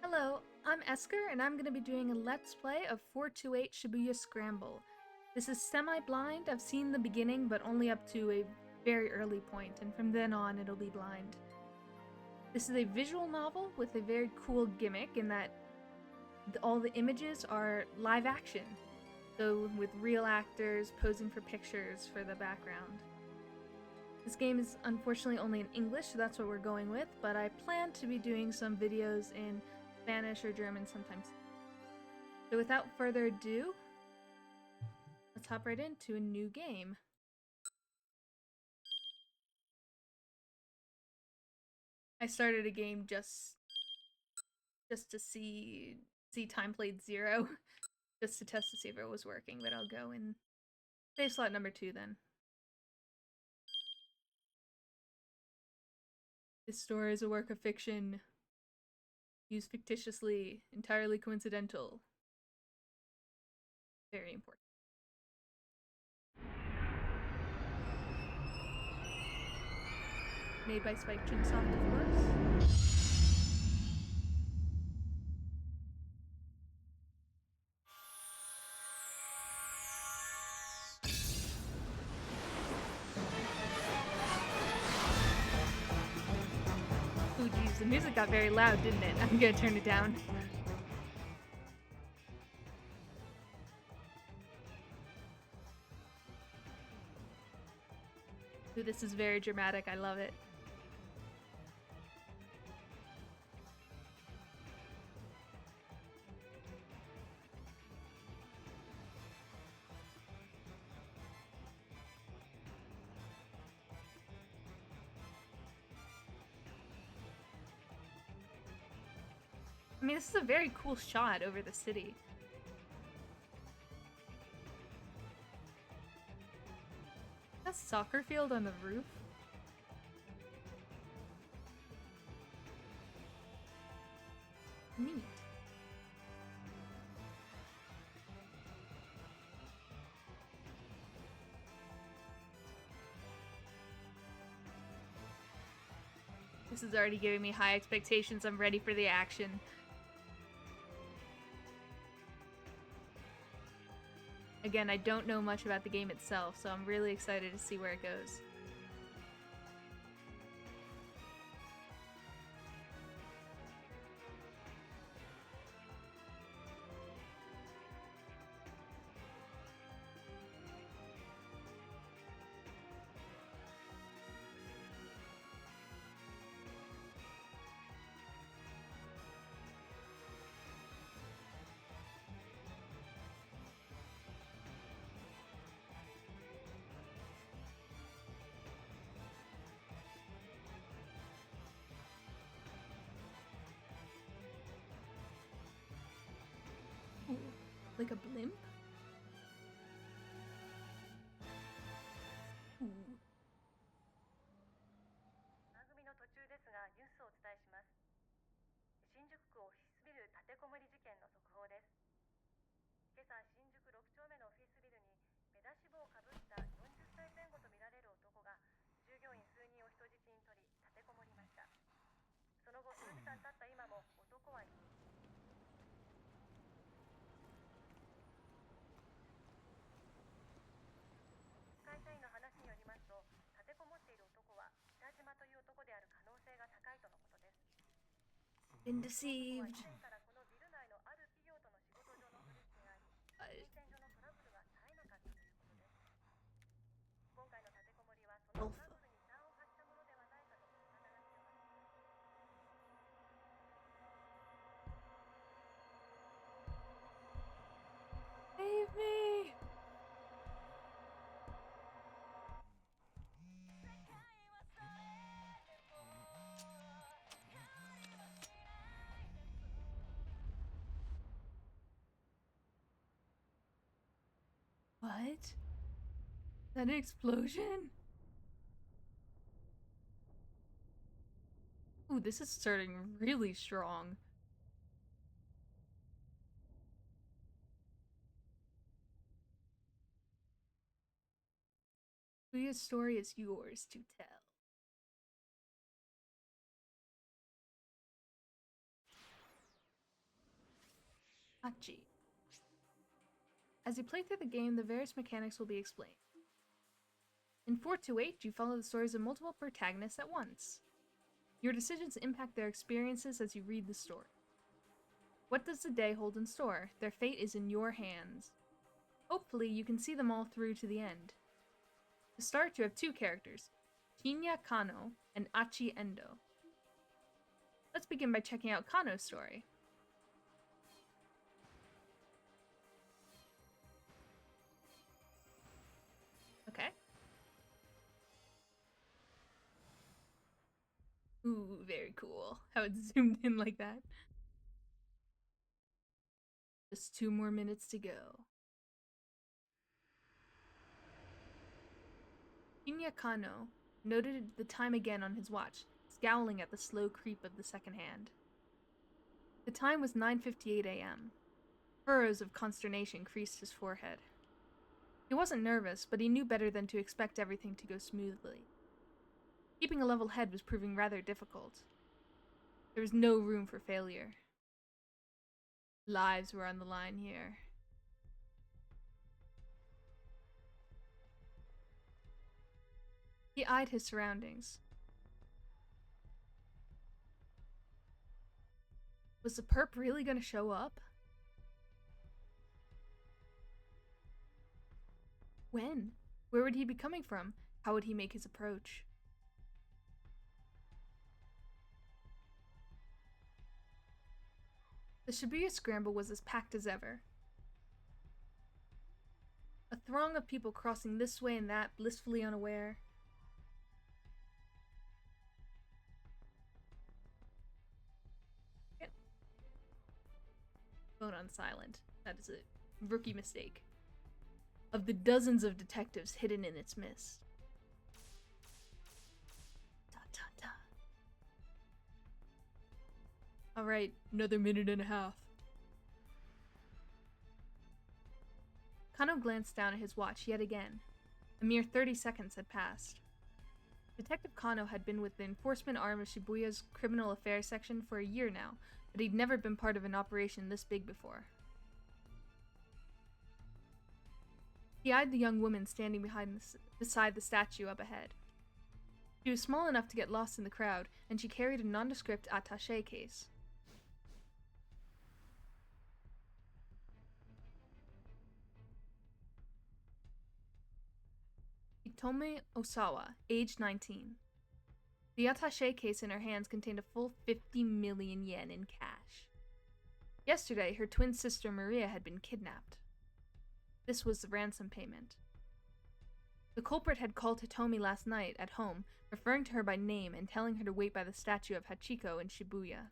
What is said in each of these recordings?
Hello, I'm Esker, and I'm going to be doing a Let's Play of 428 Shibuya Scramble. This is semi-blind. I've seen the beginning, but only up to a very early point, and from then on it'll be blind. This is a visual novel with a very cool gimmick in that all the images are live action, so with real actors posing for pictures for the background. This game is unfortunately only in English, so that's what we're going with, but I plan to be doing some videos in Spanish or German sometimes. So without further ado, let's hop right into a new game. I started a game just to see time played 0, just to test to see if it was working, but I'll go in save slot number 2 then. This story is a work of fiction, used fictitiously, entirely coincidental. Very important. Made by Spike Chunsoft, of course. Ooh, geez, the music got very loud, didn't it? I'm gonna turn it down. Ooh, this is very dramatic. I love it. I mean, this is a very cool shot over the city. A soccer field on the roof? Neat. This is already giving me high expectations. I'm ready for the action. Again, I don't know much about the game itself, so I'm really excited to see where it goes. Ooh, like a blimp? Ooh. 番組の途中ですがニュースをお伝えします。新宿区オフィスビル立てこもり事件の速報です。今朝新宿6丁目のオフィスビルに目出し帽をかぶった40歳前後とみられる男が従業員数人を人質に取り立てこもりました。その後数時間経った今も男は会社員の話によりますと、立てこもっている男は北島という男である可能性が高いとのことです。 Been 男は deceived. 以前からこのビル内のある企業との仕事上の取引があり、金銭上のトラブルが絶えなかったということです。今回の立てこもりはそのトラブルに端を発したものではないかと見方が強まっています。 Save me! What? Is that an explosion? Ooh, this is starting really strong. Shibuya's story is yours to tell. Hachi. As you play through the game, the various mechanics will be explained. In 428, you follow the stories of multiple protagonists at once. Your decisions impact their experiences as you read the story. What does the day hold in store? Their fate is in your hands. Hopefully, you can see them all through to the end. To start, you have two characters, Shinya Kano and Achi Endo. Let's begin by checking out Kano's story. Okay. Ooh, very cool. How it zoomed in like that. Just 2 more minutes to go. Shinya Kano noted the time again on his watch, scowling at the slow creep of the second hand. The time was 9:58 a.m. Furrows of consternation creased his forehead. He wasn't nervous, but he knew better than to expect everything to go smoothly. Keeping a level head was proving rather difficult. There was no room for failure. Lives were on the line here. He eyed his surroundings. Was the perp really gonna show up? When? Where would he be coming from? How would he make his approach? The Shibuya Scramble was as packed as ever. A throng of people crossing this way and that, blissfully unaware. Phone on silent. That is a rookie mistake. Of the dozens of detectives hidden in its mist. Ta ta ta. Alright, another minute and a half. Kano glanced down at his watch yet again. A mere 30 seconds had passed. Detective Kano had been with the enforcement arm of Shibuya's criminal affairs section for a year now, but he'd never been part of an operation this big before. He eyed the young woman standing beside the statue up ahead. She was small enough to get lost in the crowd, and she carried a nondescript attaché case. Hitomi Osawa, aged 19. The attaché case in her hands contained a full 50 million yen in cash. Yesterday, her twin sister Maria had been kidnapped. This was the ransom payment. The culprit had called Hitomi last night at home, referring to her by name and telling her to wait by the statue of Hachiko in Shibuya.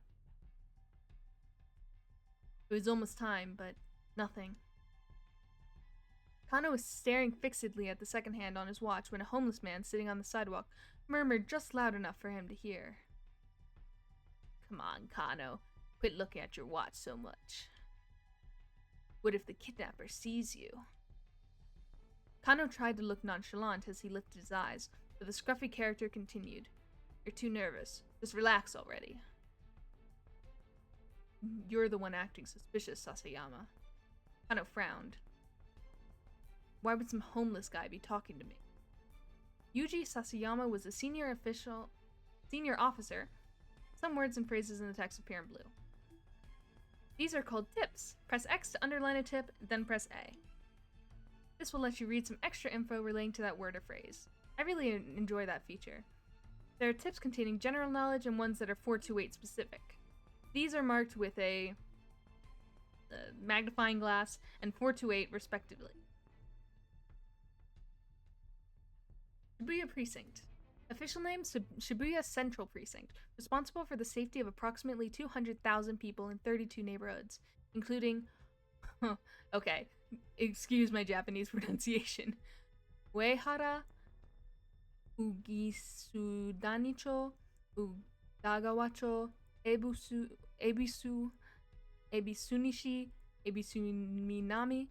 It was almost time, but nothing. Kano was staring fixedly at the second hand on his watch when a homeless man sitting on the sidewalk murmured just loud enough for him to hear. Come on, Kano. Quit looking at your watch so much. What if the kidnapper sees you? Kano tried to look nonchalant as he lifted his eyes, but the scruffy character continued. You're too nervous. Just relax already. You're the one acting suspicious, Sasayama. Kano frowned. Why would some homeless guy be talking to me? Yuji Sasayama was a senior officer. Some words and phrases in the text appear in blue. These are called tips. Press X to underline a tip, then press A. This will let you read some extra info relating to that word or phrase. I really enjoy that feature. There are tips containing general knowledge and ones that are 428 specific. These are marked with a magnifying glass and 428 respectively. Shibuya Precinct. Official name, Shibuya Central Precinct. Responsible for the safety of approximately 200,000 people in 32 neighborhoods, including... okay, excuse my Japanese pronunciation. Uehara, Ugisudanicho, Udagawacho, Ebisu, Ebisunishi, Ebisuminami,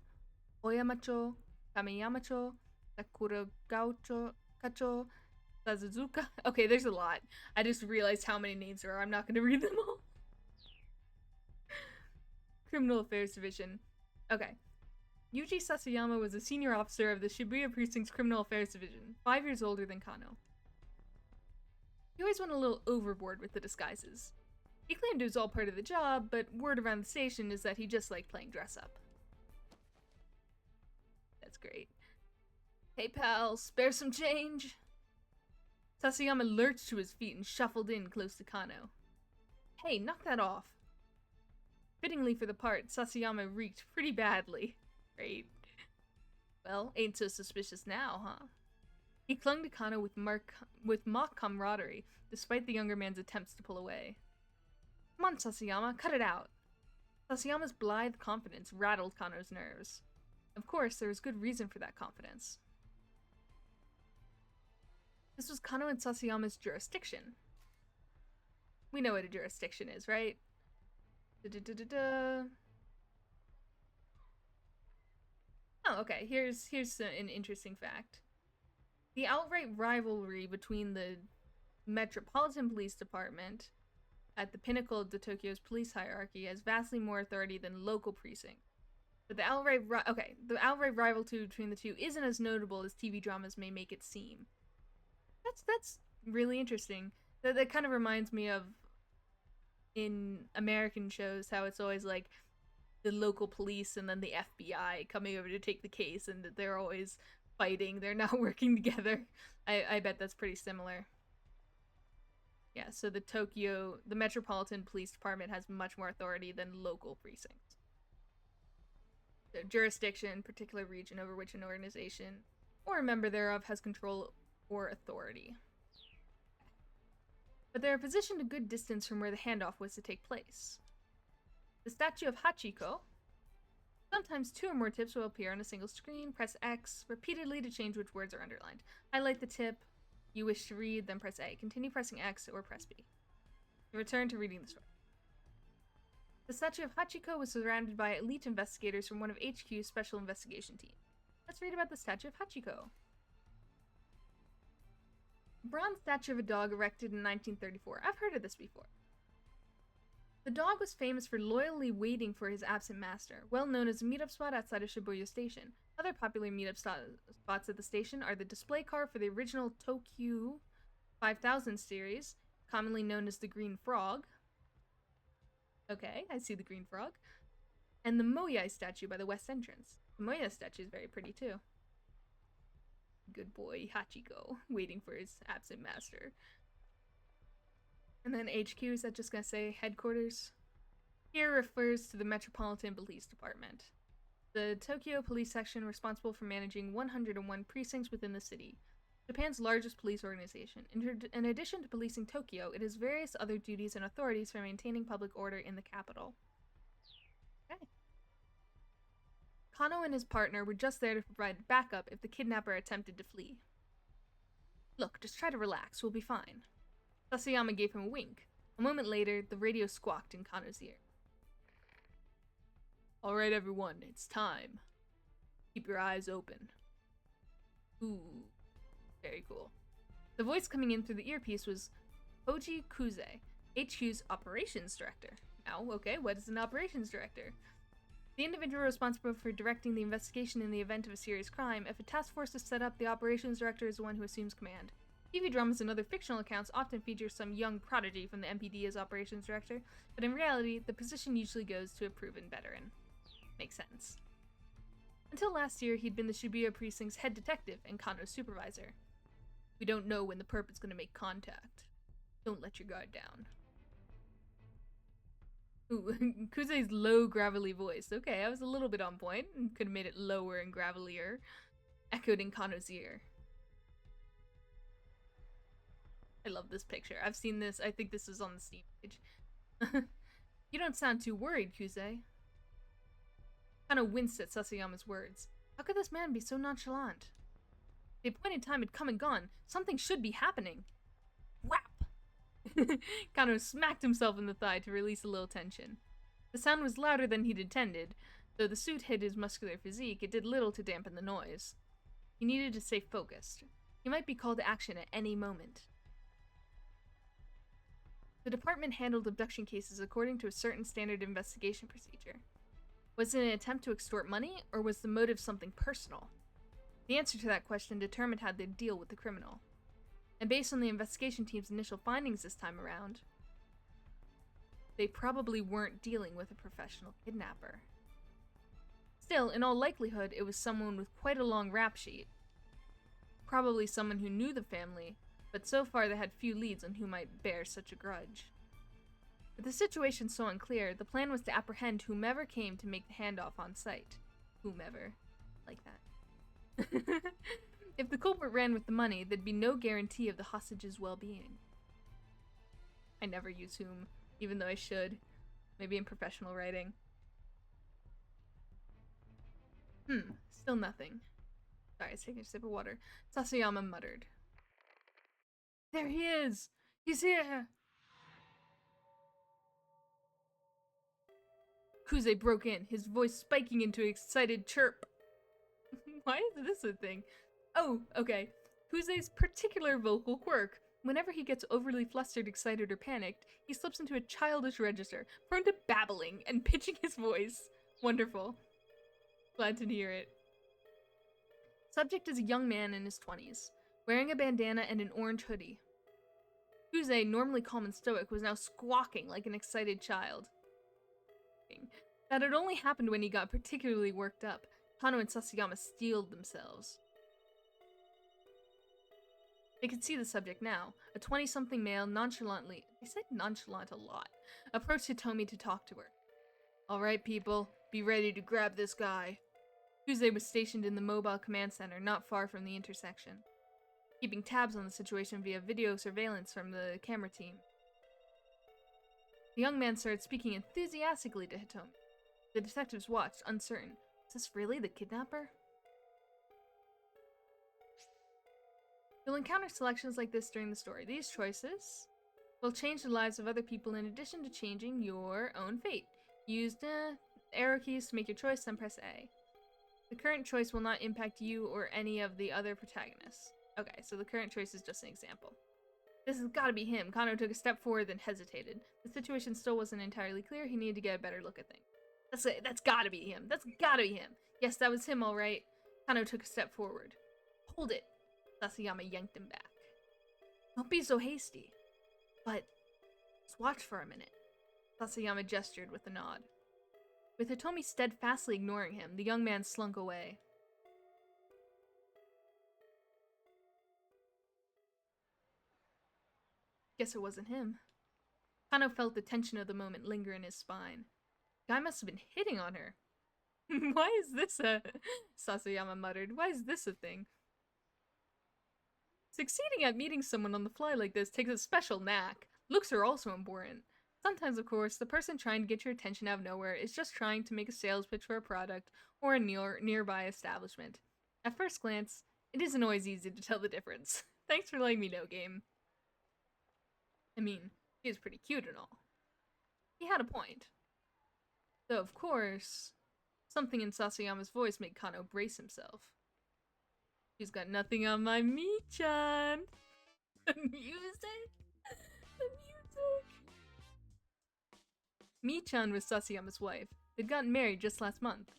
Oyamacho, Kameyamacho, Sakuragaucho, Kacho, Sazuzuka. Okay, there's a lot. I just realized how many names there are. I'm not going to read them all. Criminal Affairs Division. Okay. Yuji Sasayama was a senior officer of the Shibuya Precinct's Criminal Affairs Division, 5 years older than Kano. He always went a little overboard with the disguises. He claimed it was all part of the job, but word around the station is that he just liked playing dress-up. That's great. Hey pal, spare some change? Sasayama lurched to his feet and shuffled in close to Kano. Hey, knock that off. Fittingly for the part, Sasayama reeked pretty badly. Great. Well, ain't so suspicious now, huh? He clung to Kano with mock camaraderie, despite the younger man's attempts to pull away. Come on, Sasayama, cut it out. Sasayama's blithe confidence rattled Kano's nerves. Of course, there was good reason for that confidence. This was Kano and Sasayama's jurisdiction. We know what a jurisdiction is, right? Oh, okay. Here's an interesting fact. The outright rivalry between the Metropolitan Police Department, at the pinnacle of the Tokyo's police hierarchy, has vastly more authority than local precincts. But the outright rivalry between the two isn't as notable as TV dramas may make it seem. That's really interesting. That kind of reminds me of in American shows how it's always like the local police and then the FBI coming over to take the case, and that they're always fighting, they're not working together. I bet that's pretty similar. Yeah, so the Metropolitan Police Department has much more authority than local precincts. So jurisdiction, particular region over which an organization or a member thereof has control or authority. But they are positioned a good distance from where the handoff was to take place. The statue of Hachiko. Sometimes 2 or more tips will appear on a single screen. Press X repeatedly to change which words are underlined. Highlight the tip you wish to read, then press A. Continue pressing X or press B. You return to reading the story. The statue of Hachiko was surrounded by elite investigators from one of HQ's special investigation team. Let's read about the statue of Hachiko. A bronze statue of a dog erected in 1934. I've heard of this before. The dog was famous for loyally waiting for his absent master, well known as a meetup spot outside of Shibuya Station. Other popular meetup spots at the station are the display car for the original Tokyo 5000 series, commonly known as the Green Frog. Okay, I see the Green Frog. And the Moyai statue by the west entrance. The Moyai statue is very pretty too. Good boy Hachiko, waiting for his absent master. And then HQ, is that just gonna say headquarters? Here refers to the Metropolitan Police Department. The Tokyo Police Section responsible for managing 101 precincts within the city. Japan's largest police organization. In addition to policing Tokyo, it has various other duties and authorities for maintaining public order in the capital. Okay. Kano and his partner were just there to provide backup if the kidnapper attempted to flee. Look, just try to relax, we'll be fine. Sasayama gave him a wink. A moment later, the radio squawked in Kano's ear. Alright everyone, it's time. Keep your eyes open. Ooh, very cool. The voice coming in through the earpiece was Koji Kuze, HQ's operations director. Now, okay, what is an operations director? The individual responsible for directing the investigation in the event of a serious crime. If a task force is set up, the operations director is the one who assumes command. TV dramas and other fictional accounts often feature some young prodigy from the MPD as operations director, but in reality, the position usually goes to a proven veteran. Makes sense. Until last year, he'd been the Shibuya Precinct's head detective and Kano's supervisor. We don't know when the perp is going to make contact. Don't let your guard down. Ooh, Kuze's low, gravelly voice. Okay, I was a little bit on point. Could have made it lower and gravelier. Echoed in Kano's ear. I love this picture. I've seen this. I think this is on the Steam page. You don't sound too worried, Kuze. Kano winced at Sasayama's words. How could this man be so nonchalant? The appointed time had come and gone. Something should be happening. Whap! Kano smacked himself in the thigh to release a little tension. The sound was louder than he'd intended. Though the suit hid his muscular physique, it did little to dampen the noise. He needed to stay focused. He might be called to action at any moment. The department handled abduction cases according to a certain standard investigation procedure. Was it an attempt to extort money, or was the motive something personal? The answer to that question determined how they'd deal with the criminal. And based on the investigation team's initial findings this time around, they probably weren't dealing with a professional kidnapper. Still, in all likelihood, it was someone with quite a long rap sheet. Probably someone who knew the family, but so far they had few leads on who might bear such a grudge. With the situation so unclear, the plan was to apprehend whomever came to make the handoff on site. Whomever. Like that. If the culprit ran with the money, there'd be no guarantee of the hostage's well-being. I never use whom, even though I should. Maybe in professional writing. Still nothing. Sorry, I was taking a sip of water. Sasayama muttered. There he is! He's here! Kuze broke in, his voice spiking into an excited chirp. Why is this a thing? Oh, okay. Kuze's particular vocal quirk. Whenever he gets overly flustered, excited, or panicked, he slips into a childish register, prone to babbling and pitching his voice. Wonderful. Glad to hear it. Subject is a young man in his 20s, wearing a bandana and an orange hoodie. Kuze, normally calm and stoic, was now squawking like an excited child. That had only happened when he got particularly worked up. Kano and Sasayama steeled themselves. They could see the subject now. A 20-something male nonchalantly, they said nonchalant a lot, approached Hitomi to talk to her. Alright people, be ready to grab this guy. Kuze was stationed in the mobile command center not far from the intersection, keeping tabs on the situation via video surveillance from the camera team. The young man started speaking enthusiastically to Hitomi. The detectives watched, uncertain. Is this really the kidnapper? You'll encounter selections like this during the story. These choices will change the lives of other people in addition to changing your own fate. Use the arrow keys to make your choice, then press A. The current choice will not impact you or any of the other protagonists. Okay, so the current choice is just an example. This has gotta be him. Kano took a step forward, then hesitated. The situation still wasn't entirely clear. He needed to get a better look at things. That's it. That's gotta be him. That's gotta be him. Yes, that was him, all right. Kano took a step forward. Hold it. Sasayama yanked him back. Don't be so hasty. But, just watch for a minute. Sasayama gestured with a nod. With Hitomi steadfastly ignoring him, the young man slunk away. Guess it wasn't him. Kano felt the tension of the moment linger in his spine. Guy must have been hitting on her. Why is this a... Sasayama muttered. Why is this a thing? Succeeding at meeting someone on the fly like this takes a special knack. Looks are also important. Sometimes, of course, the person trying to get your attention out of nowhere is just trying to make a sales pitch for a product or a nearby establishment. At first glance, it isn't always easy to tell the difference. Thanks for letting me know, game. I mean, he was pretty cute and all. He had a point. Though, of course, something in Sasayama's voice made Kano brace himself. He's got nothing on my Mii-chan! The music! The music! Mii-chan was Sasayama's wife. They'd gotten married just last month.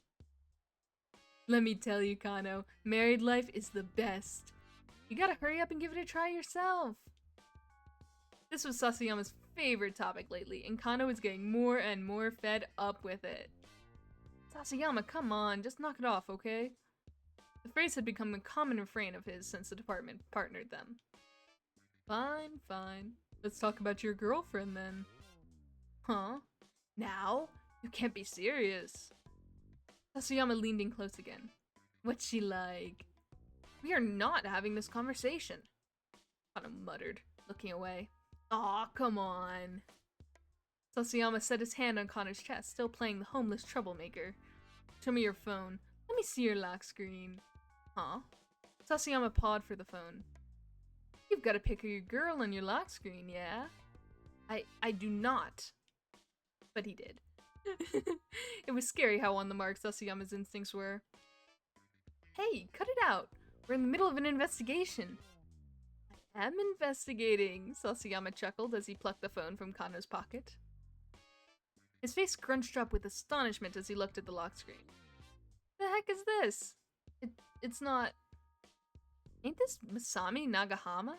Let me tell you, Kano, married life is the best. You gotta hurry up and give it a try yourself. This was Sasayama's favorite topic lately, and Kano was getting more and more fed up with it. Sasayama, come on, just knock it off, okay? The phrase had become a common refrain of his since the department partnered them. Fine, fine. Let's talk about your girlfriend then. Huh? Now? You can't be serious. Sasayama leaned in close again. What's she like? We are not having this conversation. Kano muttered, looking away. Aw, come on. Sasayama set his hand on Kano's chest, still playing the homeless troublemaker. Show me your phone. Let me see your lock screen. Huh? Sasayama pawed for the phone. You've got a pic of your girl on your lock screen, yeah? I do not. But he did. It was scary how on the mark Sasayama's instincts were. Hey, cut it out. We're in the middle of an investigation. I am investigating, Sasayama chuckled as he plucked the phone from Kano's pocket. His face scrunched up with astonishment as he looked at the lock screen. The heck is this? It's not... Ain't this Masami Nagahama?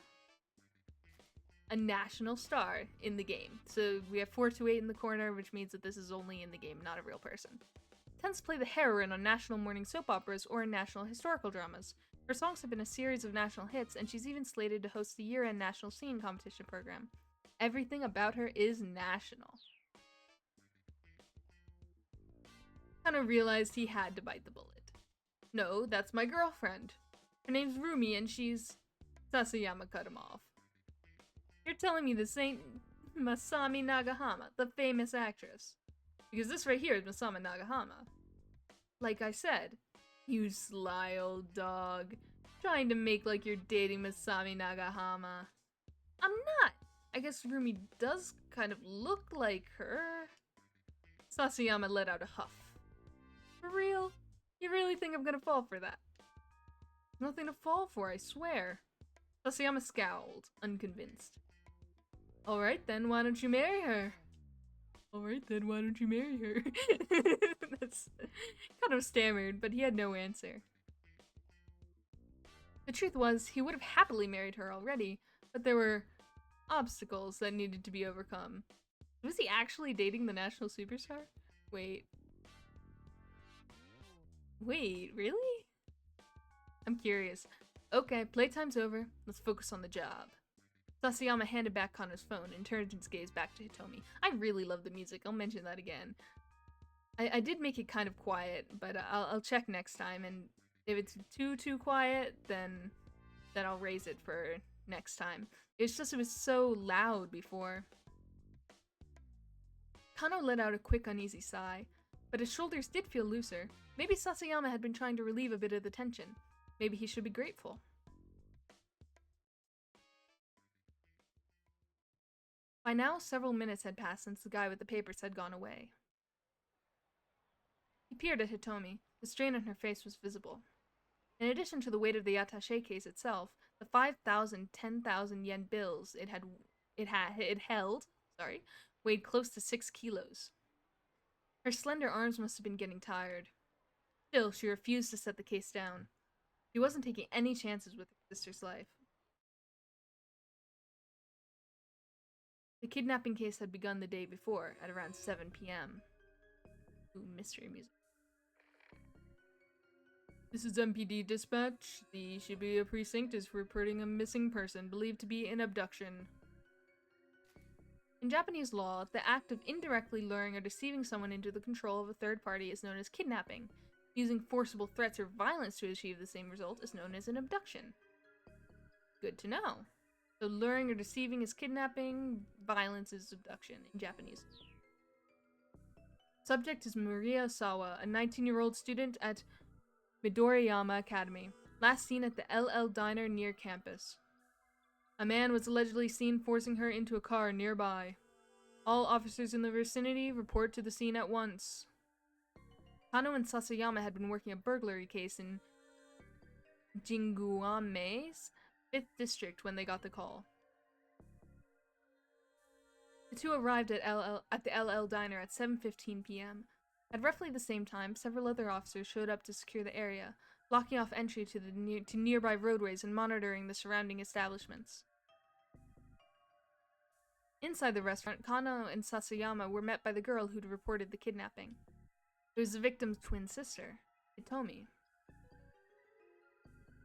A national star in the game. So we have 428 in the corner, which means that this is only in the game, not a real person. Tends to play the heroine on national morning soap operas or in national historical dramas. Her songs have been a series of national hits, and she's even slated to host the year-end national singing competition program. Everything about her is national. Kind of realized he had to bite the bullet. No, that's my girlfriend. Her name's Rumi, and she's... Sasayama cut him off. You're telling me this ain't Masami Nagahama, the famous actress? Because this right here is Masami Nagahama. Like I said, you sly old dog, trying to make like you're dating Masami Nagahama. I'm not! I guess Rumi does kind of look like her. Sasayama let out a huff. For real? You really think I'm gonna fall for that? Nothing to fall for, I swear. Sasayama scowled, unconvinced. Alright then, why don't you marry her? Alright then, why don't you marry her? That's kind of stammered, but he had no answer. The truth was, he would have happily married her already, but there were obstacles that needed to be overcome. Was he actually dating the national superstar? Wait, really? I'm curious. Okay, playtime's over. Let's focus on the job. Sasayama handed back Kano's phone and turned his gaze back to Hitomi. I really love the music, I'll mention that again. I did make it kind of quiet, but I'll check next time, and if it's too quiet, then I'll raise it for next time. It's just it was so loud before. Kano let out a quick uneasy sigh, but his shoulders did feel looser. Maybe Sasayama had been trying to relieve a bit of the tension. Maybe he should be grateful. By now, several minutes had passed since the guy with the papers had gone away. He peered at Hitomi. The strain on her face was visible. In addition to the weight of the attaché case itself, the 5,000, 10,000 yen bills it held, weighed close to 6 kilos. Her slender arms must have been getting tired. Still, she refused to set the case down. She wasn't taking any chances with her sister's life. The kidnapping case had begun the day before, at around 7 p.m. Ooh, mystery music. This is MPD Dispatch. The Shibuya precinct is reporting a missing person believed to be an abduction. In Japanese law, the act of indirectly luring or deceiving someone into the control of a third party is known as kidnapping. Using forcible threats or violence to achieve the same result is known as an abduction. Good to know. So luring or deceiving is kidnapping, violence is abduction in Japanese. Subject is Maria Sawa, a 19-year-old student at Midoriyama Academy, last seen at the LL Diner near campus. A man was allegedly seen forcing her into a car nearby. All officers in the vicinity report to the scene at once. Kano and Sasayama had been working a burglary case in Jinguame's 5th district when they got the call. The two arrived at the LL Diner at 7:15 p.m. At roughly the same time, several other officers showed up to secure the area, blocking off entry to nearby roadways and monitoring the surrounding establishments. Inside the restaurant, Kano and Sasayama were met by the girl who'd reported the kidnapping. It was the victim's twin sister, Hitomi.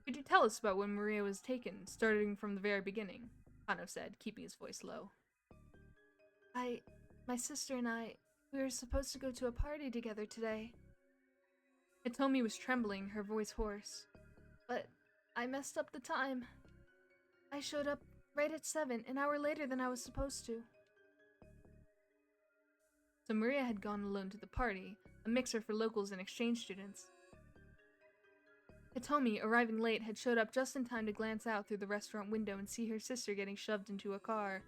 Could you tell us about when Maria was taken, starting from the very beginning? Kano said, keeping his voice low. My sister and I, we were supposed to go to a party together today. Hitomi was trembling, her voice hoarse. But I messed up the time. I showed up right at 7, an hour later than I was supposed to. So Maria had gone alone to the party, a mixer for locals and exchange students. Hitomi, arriving late, had showed up just in time to glance out through the restaurant window and see her sister getting shoved into a car.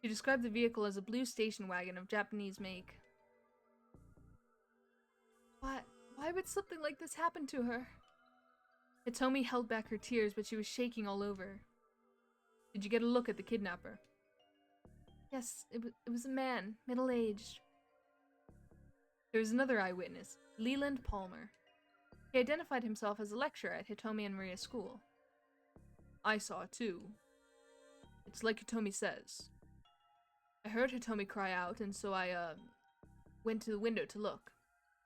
She described the vehicle as a blue station wagon of Japanese make. Why would something like this happen to her? Hitomi held back her tears, but she was shaking all over. Did you get a look at the kidnapper? Yes, it was a man, middle-aged. There was another eyewitness, Leland Palmer. He identified himself as a lecturer at Hitomi and Maria's school. I saw it too. It's like Hitomi says. I heard Hitomi cry out, and so I, went to the window to look.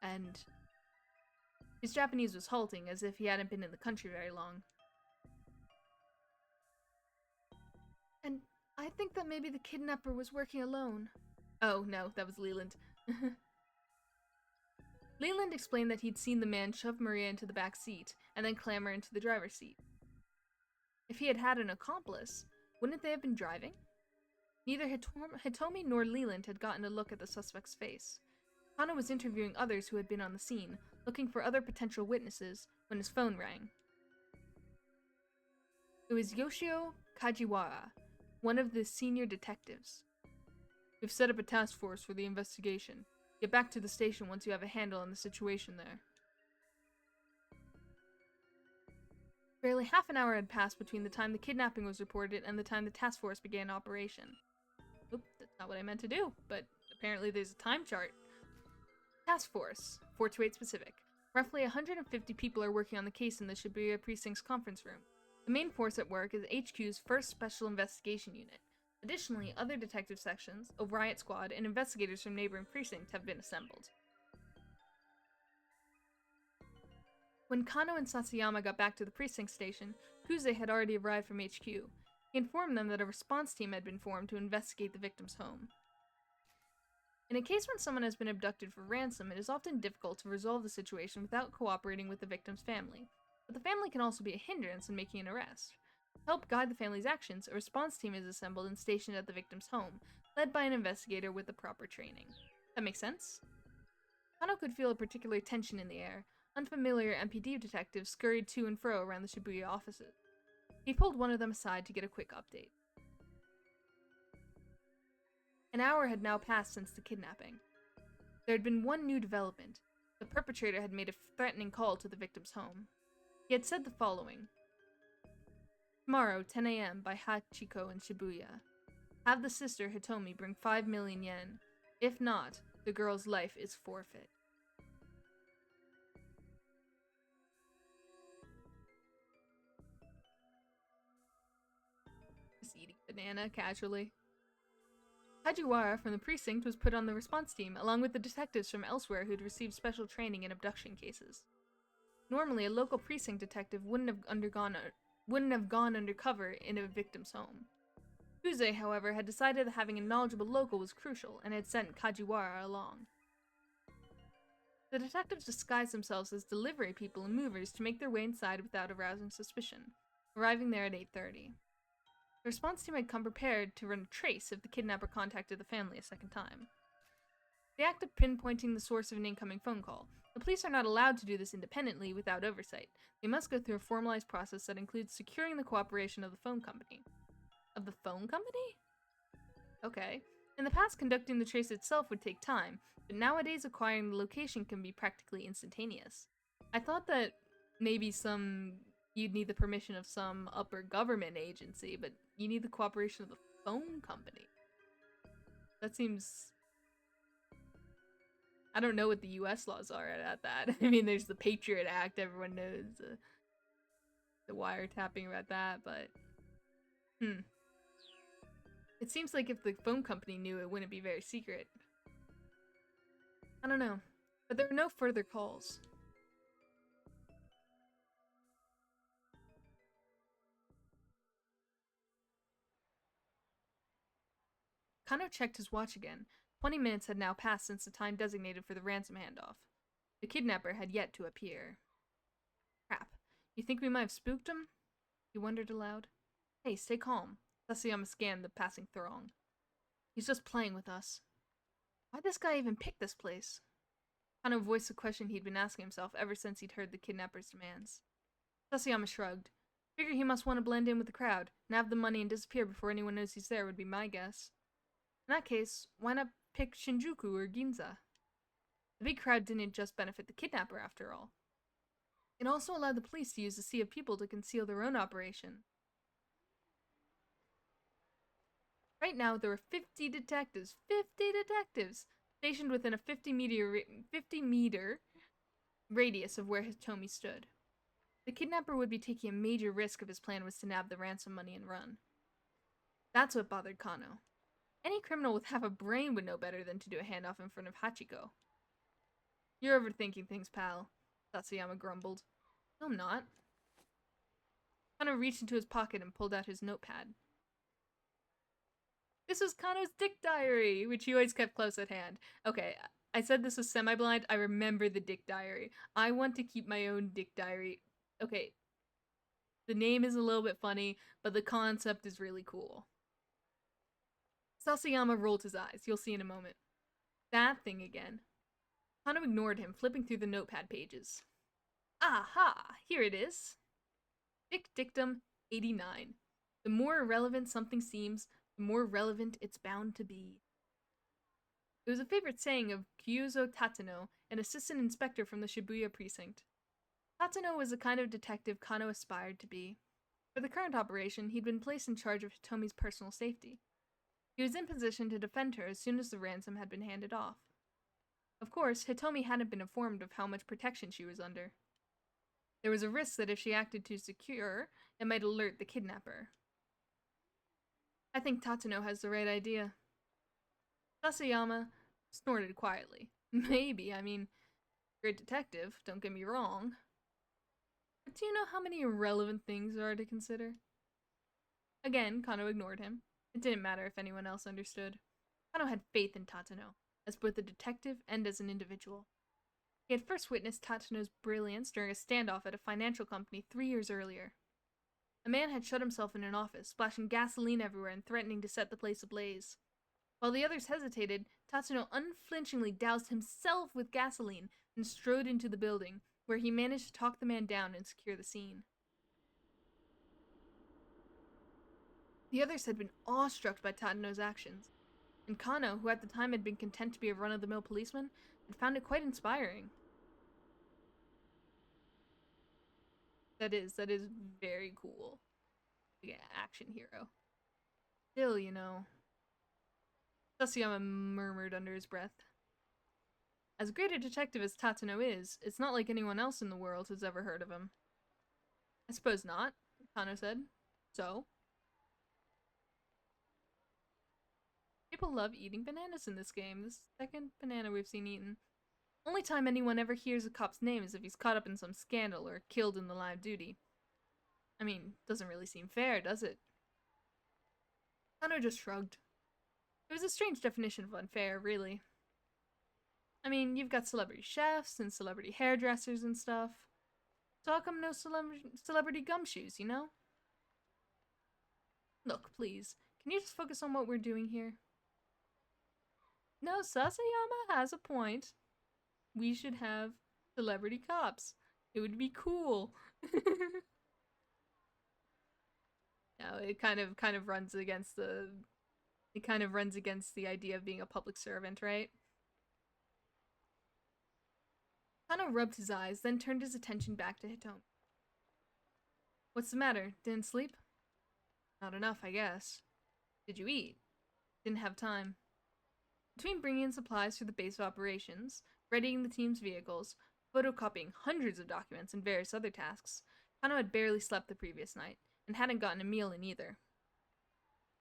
And his Japanese was halting, as if he hadn't been in the country very long. And I think that maybe the kidnapper was working alone. Oh, no, that was Leland. Leland explained that he'd seen the man shove Maria into the back seat, and then clamber into the driver's seat. If he had had an accomplice, wouldn't they have been driving? Neither Hitomi nor Leland had gotten a look at the suspect's face. Kano was interviewing others who had been on the scene, looking for other potential witnesses, when his phone rang. It was Yoshio Kajiwara, one of the senior detectives. We've set up a task force for the investigation. Get back to the station once you have a handle on the situation there. Barely half an hour had passed between the time the kidnapping was reported and the time the task force began operation. Oop, that's not what I meant to do, but apparently there's a time chart. Task Force, 428 specific. Roughly 150 people are working on the case in the Shibuya Precinct's conference room. The main force at work is HQ's 1st Special Investigation Unit. Additionally, other detective sections, a riot squad, and investigators from neighboring precincts have been assembled. When Kano and Sasayama got back to the precinct station, Kuze had already arrived from HQ. He informed them that a response team had been formed to investigate the victim's home. In a case when someone has been abducted for ransom, it is often difficult to resolve the situation without cooperating with the victim's family. But the family can also be a hindrance in making an arrest. To help guide the family's actions, a response team is assembled and stationed at the victim's home, led by an investigator with the proper training. That makes sense? Kano could feel a particular tension in the air. Unfamiliar MPD detectives scurried to and fro around the Shibuya offices. He pulled one of them aside to get a quick update. An hour had now passed since the kidnapping. There had been one new development. The perpetrator had made a threatening call to the victim's home. He had said the following. Tomorrow, 10 a.m. by Hachiko in Shibuya. Have the sister Hitomi bring 5 million yen. If not, the girl's life is forfeit. Just eating banana casually. Kajiwara from the precinct was put on the response team, along with the detectives from elsewhere who'd received special training in abduction cases. Normally, a local precinct detective wouldn't have gone undercover in a victim's home. Kuze, however, had decided that having a knowledgeable local was crucial, and had sent Kajiwara along. The detectives disguised themselves as delivery people and movers to make their way inside without arousing suspicion, arriving there at 8:30. The response team had come prepared to run a trace if the kidnapper contacted the family a second time. The act of pinpointing the source of an incoming phone call. The police are not allowed to do this independently without oversight. They must go through a formalized process that includes securing the cooperation of the phone company. Of the phone company? Okay. In the past, conducting the trace itself would take time, but nowadays acquiring the location can be practically instantaneous. I thought that maybe you'd need the permission of some upper government agency, but you need the cooperation of the phone company. That seems... I don't know what the US laws are at that. I mean, there's the Patriot Act, everyone knows the wiretapping about that, but... It seems like if the phone company knew, it wouldn't be very secret. I don't know, but there were no further calls. Kano checked his watch again. 20 minutes had now passed since the time designated for the ransom handoff. The kidnapper had yet to appear. Crap. You think we might have spooked him? He wondered aloud. Hey, stay calm. Sasayama scanned the passing throng. He's just playing with us. Why'd this guy even pick this place? Kano voiced the question he'd been asking himself ever since he'd heard the kidnapper's demands. Sasayama shrugged. Figure he must want to blend in with the crowd, nab the money and disappear before anyone knows he's there would be my guess. In that case, why not pick Shinjuku or Ginza? The big crowd didn't just benefit the kidnapper, after all. It also allowed the police to use the sea of people to conceal their own operation. Right now, there were 50 detectives. 50 detectives! stationed within a 50-meter radius of where Hitomi stood. The kidnapper would be taking a major risk if his plan was to nab the ransom money and run. That's what bothered Kano. Any criminal with half a brain would know better than to do a handoff in front of Hachiko. You're overthinking things, pal, Sasayama grumbled. No, I'm not. Kano reached into his pocket and pulled out his notepad. This was Kano's dick diary, which he always kept close at hand. Okay, I said this was semi-blind. I remember the dick diary. I want to keep my own dick diary. Okay, the name is a little bit funny, but the concept is really cool. Sasayama rolled his eyes. You'll see in a moment. That thing again. Kano ignored him, flipping through the notepad pages. Aha! Here it is. Dick Dictum 89. The more irrelevant something seems, the more relevant it's bound to be. It was a favorite saying of Kyuzo Tateno, an assistant inspector from the Shibuya precinct. Tateno was the kind of detective Kano aspired to be. For the current operation, he'd been placed in charge of Hitomi's personal safety. He was in position to defend her as soon as the ransom had been handed off. Of course, Hitomi hadn't been informed of how much protection she was under. There was a risk that if she acted too secure, it might alert the kidnapper. I think Tateno has the right idea. Sasayama snorted quietly. Maybe, I mean, great detective, don't get me wrong. But do you know how many irrelevant things there are to consider? Again, Kano ignored him. It didn't matter if anyone else understood. Kano had faith in Tateno, as both a detective and as an individual. He had first witnessed Tateno's brilliance during a standoff at a financial company 3 years earlier. A man had shut himself in an office, splashing gasoline everywhere and threatening to set the place ablaze. While the others hesitated, Tateno unflinchingly doused himself with gasoline and strode into the building, where he managed to talk the man down and secure the scene. The others had been awestruck by Tateno's actions, and Kano, who at the time had been content to be a run-of-the-mill policeman, had found it quite inspiring. That is very cool. Yeah, action hero. Still, you know. Sasayama murmured under his breath. As great a detective as Tateno is, it's not like anyone else in the world has ever heard of him. I suppose not, Kano said. So? People love eating bananas in this game. This is the second banana we've seen eaten. Only time anyone ever hears a cop's name is if he's caught up in some scandal or killed in the line of duty. I mean, doesn't really seem fair, does it? Kano just shrugged. It was a strange definition of unfair, really. I mean, you've got celebrity chefs and celebrity hairdressers and stuff. So how come no celebrity gumshoes, you know? Look, please, can you just focus on what we're doing here? No, Sasayama has a point. We should have celebrity cops. It would be cool. No, it kind of runs against the idea of being a public servant, right? Kano rubbed his eyes, then turned his attention back to Hitomi. What's the matter? Didn't sleep? Not enough, I guess. Did you eat? Didn't have time. Between bringing in supplies for the base of operations, readying the team's vehicles, photocopying hundreds of documents, and various other tasks, Kano had barely slept the previous night, and hadn't gotten a meal in either.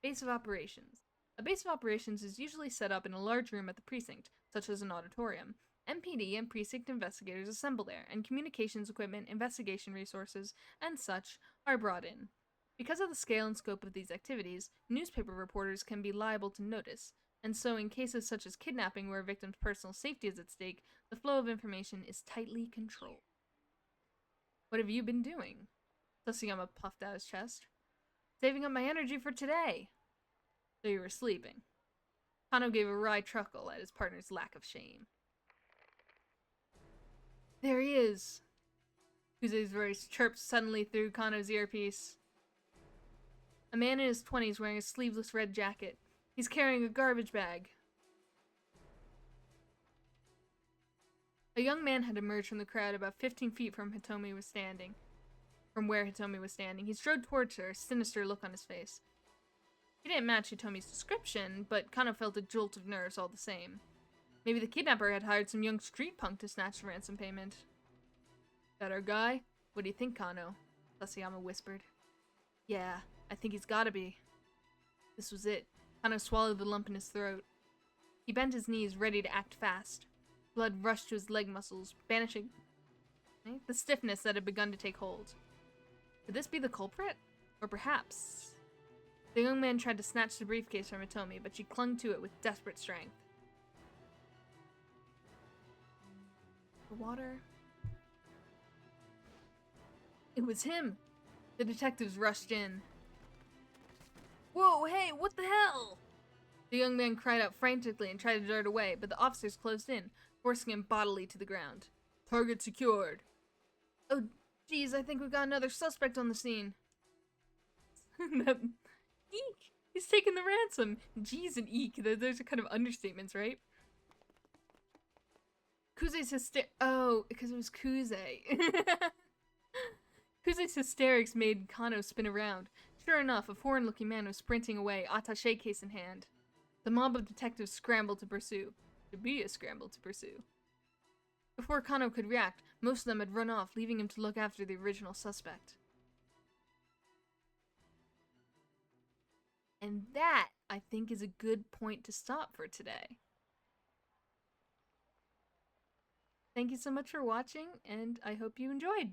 Base of operations. A base of operations is usually set up in a large room at the precinct, such as an auditorium. MPD and precinct investigators assemble there, and communications equipment, investigation resources, and such are brought in. Because of the scale and scope of these activities, newspaper reporters can be liable to notice, and so in cases such as kidnapping where a victim's personal safety is at stake, the flow of information is tightly controlled. What have you been doing? Sasayama puffed out his chest. Saving up my energy for today. So you were sleeping. Kano gave a wry chuckle at his partner's lack of shame. There he is! Kuze's voice chirped suddenly through Kano's earpiece. A man in his 20s wearing a sleeveless red jacket. He's carrying a garbage bag. A young man had emerged from the crowd about 15 feet from where Hitomi was standing. He strode towards her, a sinister look on his face. He didn't match Hitomi's description, but Kano felt a jolt of nerves all the same. Maybe the kidnapper had hired some young street punk to snatch the ransom payment. That our guy? What do you think, Kano? Sasayama whispered. Yeah, I think he's gotta be. This was it. Kano swallowed the lump in his throat. He bent his knees, ready to act fast. Blood rushed to his leg muscles, banishing the stiffness that had begun to take hold. Could this be the culprit? Or perhaps... The young man tried to snatch the briefcase from Hitomi, but she clung to it with desperate strength. The water... It was him! The detectives rushed in. Whoa, hey, what the hell? The young man cried out frantically and tried to dart away, but the officers closed in, forcing him bodily to the ground. Target secured. Oh, geez, I think we've got another suspect on the scene. Eek! He's taking the ransom. Geez and eek, those are kind of understatements, right? Kuze's Oh, because it was Kuze. Kuze's hysterics made Kano spin around. Sure enough, a foreign-looking man was sprinting away, attaché case in hand. The mob of detectives scrambled to pursue. Shibuya scrambled to pursue. Before Kano could react, most of them had run off, leaving him to look after the original suspect. And that, I think, is a good point to stop for today. Thank you so much for watching, and I hope you enjoyed.